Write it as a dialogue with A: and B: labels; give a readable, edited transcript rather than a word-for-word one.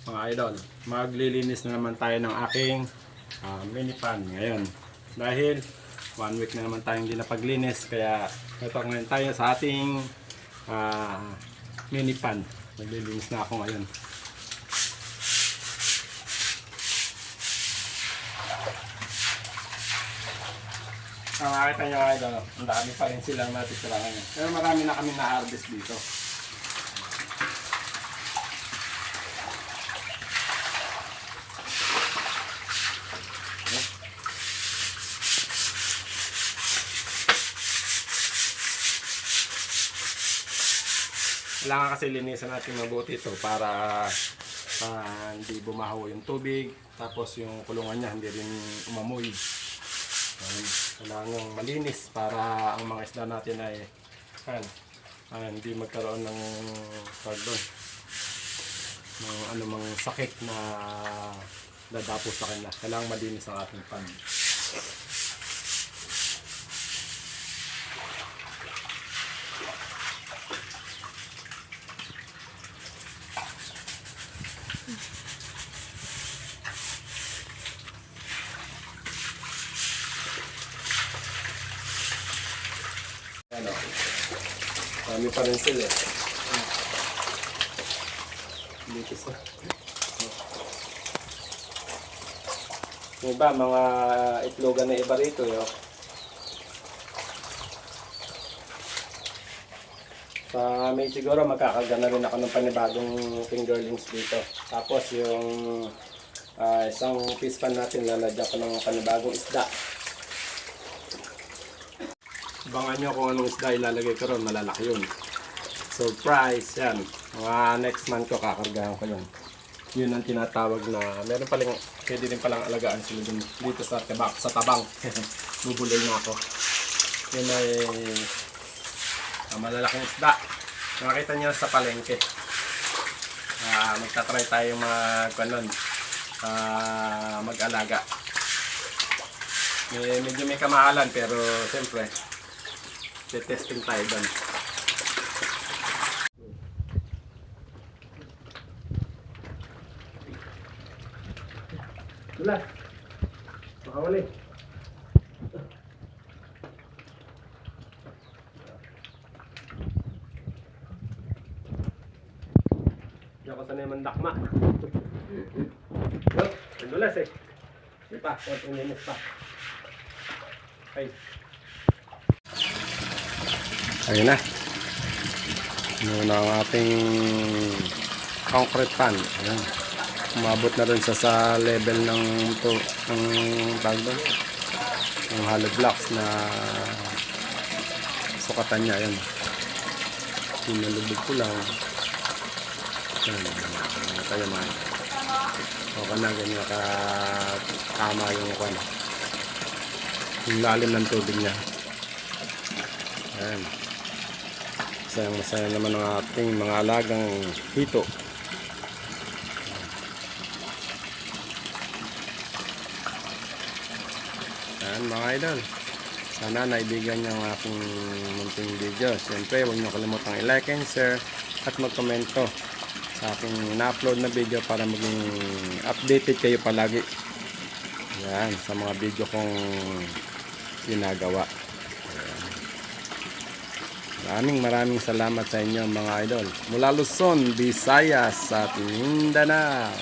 A: Mga idol, maglilinis na naman tayo ng aking mini pan ngayon. Dahil 1 week na naman tayong hindi napaglinis, kaya ito ngayon tayo sa ating mini pan. Maglilinis na ako ngayon. Makakita nyo idol, ang dami pa rin silang natitira ngayon. Pero marami na kami na-harvest dito. Kailangan kasi linisan natin mabuti ito para hindi bumaho yung tubig, tapos yung kulungan niya hindi rin umamoy. Kailangan malinis para ang mga isda natin ay hindi magkaroon ng pardon, ng anumang sakit na dadapo sa kanila. Kailangan malinis ang ating pan. Ano, dami pa rin sila. Dito sa yung iba, mga itlogan na iba rito yo. Sa may siguro magkakagana rin ako ng panibagong fingerlings dito. Tapos yung isang fish pan natin, lalagyan ko ng panibagong isda. Abangan nyo kung anong isda ilalagay ko ron, malalaki yun. Surprise! Yan. Mga next month ko kakargahan ko yun. Yun ang tinatawag na, meron palang, pwede rin palang alagaan sila dito sa tabang. Bubulol na ako. Yun ay malalaking isda. Nakita nyo sa palengke. Magtatry tayo mag-alaga. Medyo may kamahalan pero siyempre testing tayo doon. Wala. Makawali. Hindi ako sanay mandakma. Look, nadulas eh. Di pa, linis pa. Okay. Ayun na. Muna ang ating concrete pan. Ayan. Umabot na rin sa level ng hollow blocks na sukatan niya. Ayan. Pinalubog ko lang. Ayan. Kaya man. Okay na, ganyan tama yung lalim ng tubig niya. Ayan. Masaya naman ang ating mga alagang hito. Ayan mga idol, sana naibigan niyo ang aking munting video. Siyempre huwag niyo kalimutang i-like and share at magkomento sa aking na-upload na video para maging updated kayo palagi. Ayan, sa mga video kong ginagawa. Maraming salamat sa inyo mga idol. Mula Luzon, Visayas at Mindanao.